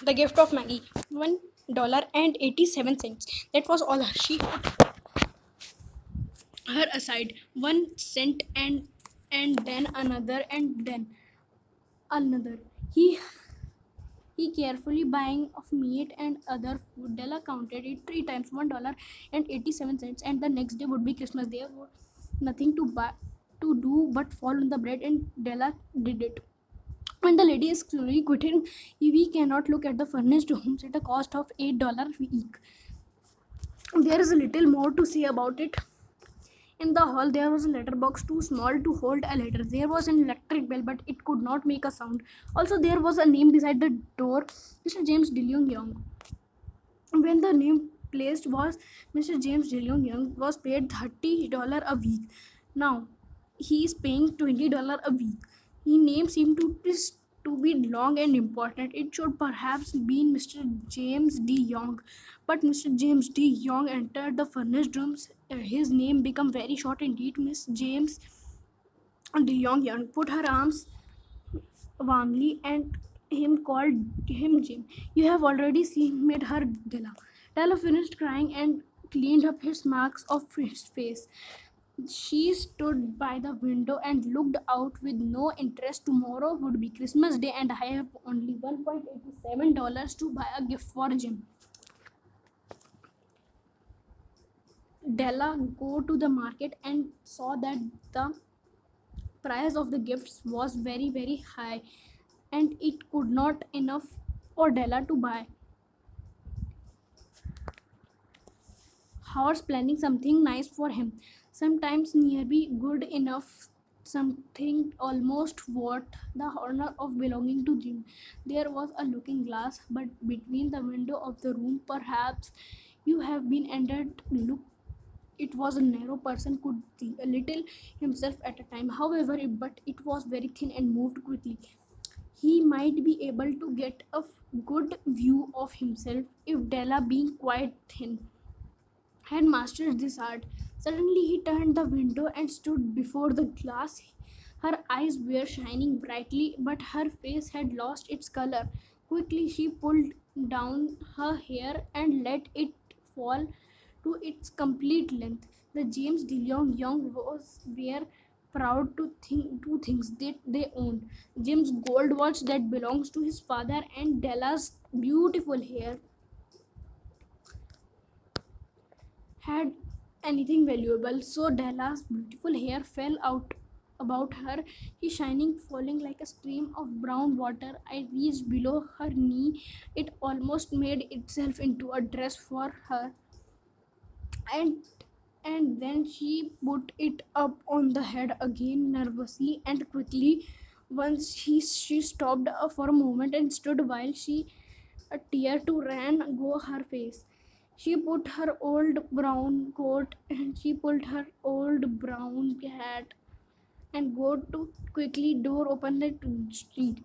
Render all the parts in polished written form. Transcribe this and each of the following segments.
The gift of Maggie, $1.87. That was all. She put her aside 1 cent, and then another, and then another. He carefully buying of meat and other food. Della counted it 3 times, $1.87, and the next day would be Christmas. There was nothing to do but fall on the bread, and Della did it. When the lady is slowly quitting, we cannot look at the furnished homes at a cost of $8 a week. There is a little more to say about it. In the hall, there was a letter box too small to hold a letter. There was an electric bell, but it could not make a sound. Also, there was a name beside the door, Mr. James DeLeon Young. When the name placed was Mr. James DeLeon Young was paid $30 a week. Now, he is paying $20 a week. His name seemed to be long and important. It should perhaps be Mr. James D. Young. But Mr. James D. Young entered the furnished rooms. His name became very short indeed. Miss James D. Young put her arms warmly and him called him Jim. You have already seen made her Della. Della finished crying and cleaned up his marks of his face. She stood by the window and looked out with no interest. Tomorrow would be Christmas Day, and I have only $1.87 to buy a gift for Jim. Della go to the market and saw that the price of the gifts was very high, and it could not enough for Della to buy. Horse planning something nice for him, sometimes nearly good enough, something almost worth the honor of belonging to Jim. There was a looking glass, but between the window of the room, perhaps you have been entered. Look, it was a narrow. Person could see a little himself at a time. However, but it was very thin and moved quickly. He might be able to get a good view of himself if Della, being quite thin, had mastered this art. Suddenly he turned the window and stood before the glass. Her eyes were shining brightly, but her face had lost its color. Quickly she pulled down her hair and let it fall to its complete length. The James DeLeon Young were proud to think two things that they owned: Jim's gold watch that belongs to his father, and Della's beautiful hair. Had anything valuable, so Della's beautiful hair fell out about her, his shining falling like a stream of brown water. I reached below her knee. It almost made itself into a dress for her, and then she put it up on the head again nervously and quickly. Once she stopped for a moment and stood while a tear to ran go her face. She put her old brown coat and she pulled her old brown hat and go to quickly door opened the street.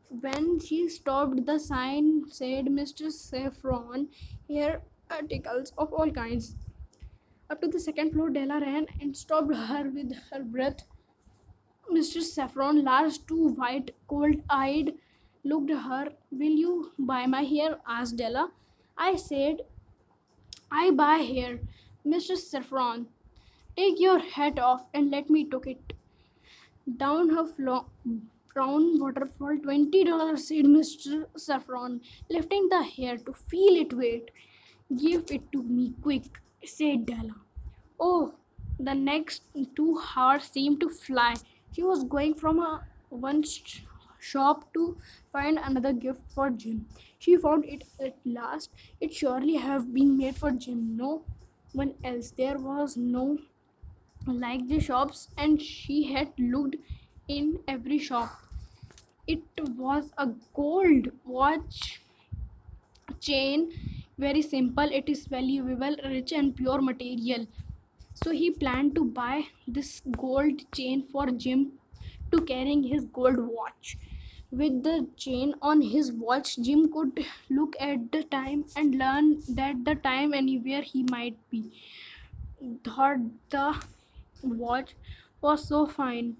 When she stopped, the sign said Mr. Saffron, here articles of all kinds. Up to the second floor, Della ran and stopped her with her breath. Mr. Saffron, large, too white, cold-eyed, looked at her. Will you buy my hair? Asked Della. I said, I buy hair. Mr. Saffron, take your hat off and let me take it. Down her brown waterfall, $20, said Mr. Saffron, lifting the hair to feel it weight. Give it to me quick, said Della. Oh, the next 2 hours seemed to fly. She was going from one shop to find another gift for Jim. She found it at last. It surely have been made for Jim, no one else. There was no like the shops, and she had looked in every shop. It was a gold watch chain, very simple. It is valuable, rich and pure material. So he planned to buy this gold chain for Jim to carrying his gold watch. With the chain on his watch, Jim could look at the time and learn that the time anywhere he might be. Thought the watch was so fine.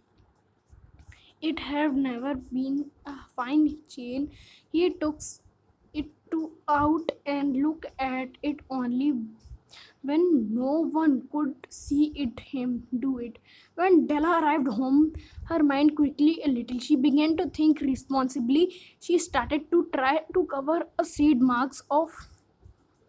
It had never been a fine chain. He took out and look at it only when no one could see it him do it. When Della arrived home, her mind quickly a little. She began to think responsibly. She started to try to cover a seed marks of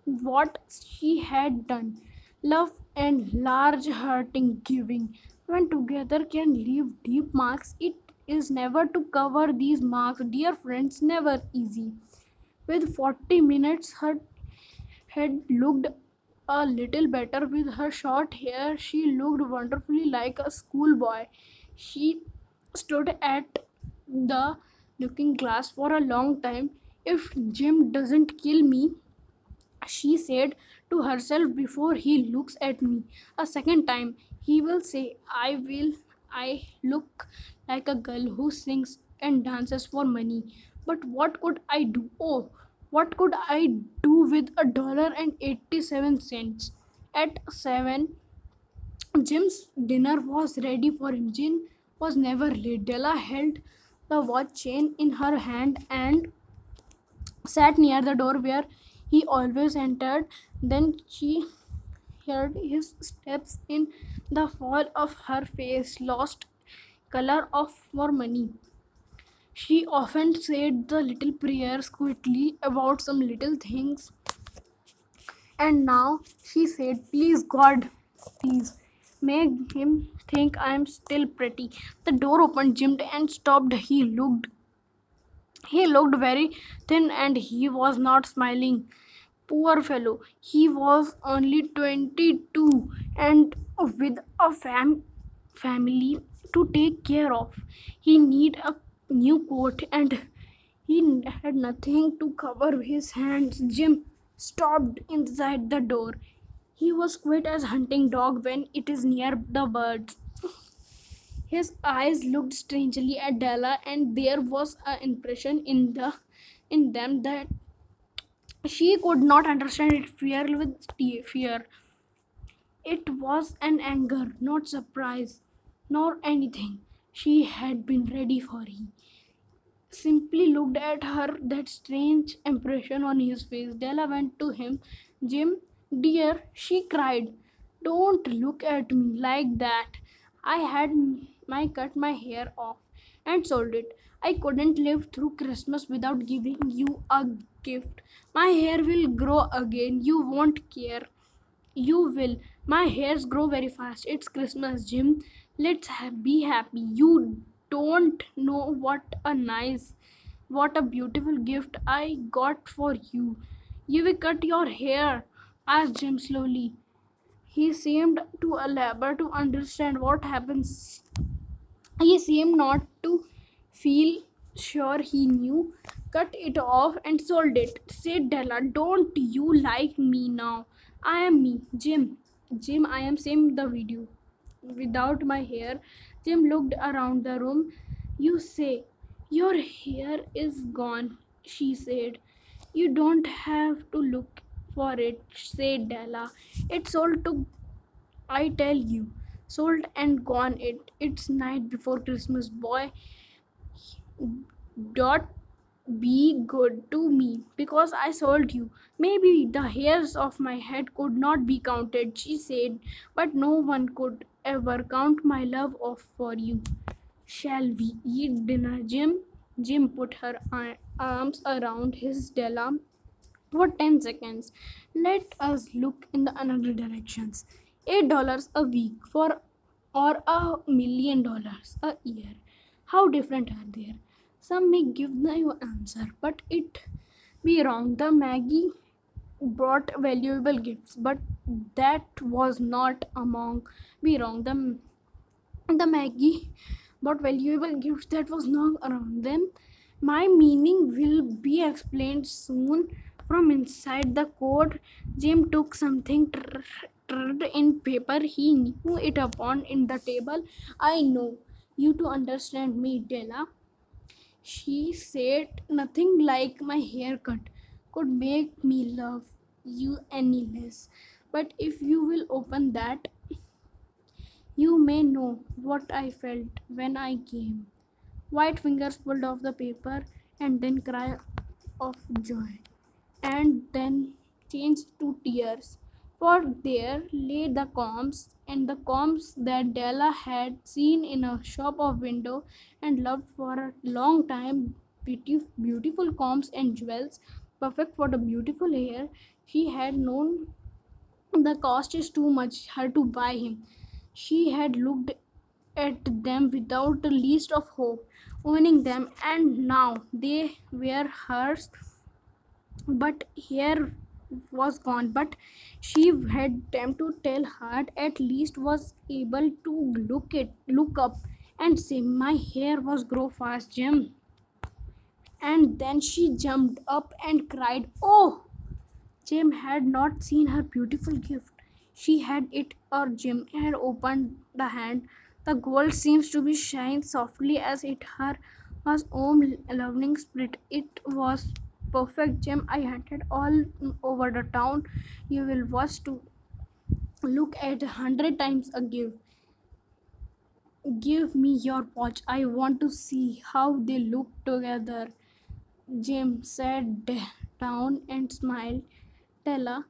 what she had done. Love and large hurting giving, when together, can leave deep marks. It is never to cover these marks, dear friends, never easy. With 40 minutes, her head looked a little better with her short hair. She looked wonderfully like a schoolboy. She stood at the looking glass for a long time. If Jim doesn't kill me, she said to herself, before he looks at me a second time, he will say, I look like a girl who sings and dances for money. But what could I do? Oh, what could I do with $1.87? At 7, Jim's dinner was ready for him. Jim was never late. Della held the watch chain in her hand and sat near the door where he always entered. Then she heard his steps in the fall of her face, lost color of for money. She often said the little prayers quickly about some little things, and now she said, please God, please make him think I am still pretty. The door opened, Jim and stopped. He looked very thin and he was not smiling. Poor fellow, he was only 22 and with a family to take care of. He needed a new coat and he had nothing to cover his hands. Jim stopped inside the door. He was quiet as hunting dog when it is near the birds. His eyes looked strangely at Della, and there was an impression in them that she could not understand it. Fear. It was an anger, not surprise, nor anything. She had been ready for. He simply looked at her, that strange impression on his face. Della went to him. Jim, dear, she cried, don't look at me like that. I had cut my hair off and sold it. I couldn't live through Christmas without giving you a gift. My hair will grow again. You won't care. You will. My hairs grow very fast. It's Christmas, Jim. Be happy. You don't know what a beautiful gift I got for you. You will cut your hair, asked Jim slowly. He seemed to labor to understand what happens. He seemed not to feel sure he knew. Cut it off and sold it, said Della. Don't you like me now? I am me, Jim. Jim, I am same the video. Without my hair, Jim looked around the room. You say, your hair is gone, she said. You don't have to look for it, said Della. It's all to I tell you, sold and gone it's night before Christmas, boy. Dot be good to me because I sold you. Maybe the hairs of my head could not be counted, she said, but no one could ever count my love off for you. Shall we eat dinner, Jim? Jim put her arms around his Della for 10 seconds. Let us look in the another directions. $8 a week for or $1 million a year. How different are they? Some may give the answer, but it be wrong. The Maggie brought valuable gifts, but that was not among be wrong. The Maggie brought valuable gifts that was not around them. My meaning will be explained soon. From inside the coat, Jim took something in paper. He knew it upon in the table. I know you to understand me, Della. She said, nothing like my haircut could make me love you any less. But if you will open that, you may know what I felt when I came. White fingers pulled off the paper and then cry of joy. and then changed to tears. For there lay the combs, and the combs that Della had seen in a shop of window and loved for a long time. Beautiful combs and jewels, perfect for the beautiful hair. She had known the cost is too much her to buy him. She had looked at them without the least of hope, owning them, and now they were hers. But hair was gone, but she had time to tell her, at least was able to look up and say, my hair was grow fast, Jim. And then she jumped up and cried, oh. Jim had not seen her beautiful gift. She had it, or Jim had opened the hand. The gold seems to be shine softly as it her was own loving spirit. It was perfect, Jim. I hunted all over the town. You will watch to look at 100 times a give. Give me your watch. I want to see how they look together. Jim sat down and smiled. Tella,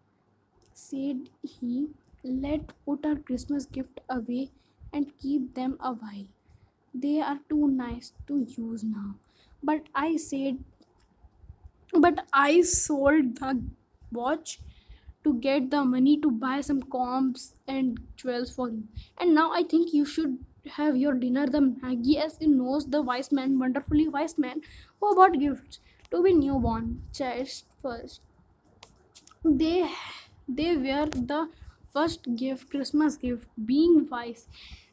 said he, let put our Christmas gift away and keep them a while. They are too nice to use now. But I said, but I sold the watch to get the money to buy some combs and jewels for you. And now I think you should have your dinner. The Maggie, as he knows, the wise man, wonderfully wise man, who bought gifts to be newborn chest first. They they were the first gift, Christmas gift, being wise.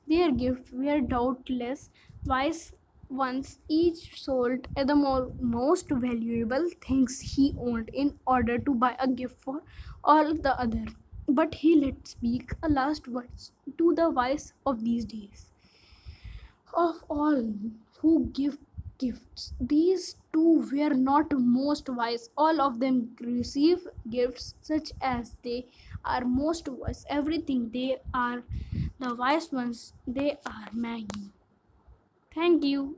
Their gifts were doubtless wise ones, each sold the most valuable things he owned in order to buy a gift for all the other. But he let speak a last words to the wise of these days. Of all who give gifts, these two were not most wise. All of them receive gifts such as they are most wise. Everything they are the wise ones, they are Maggie. Thank you.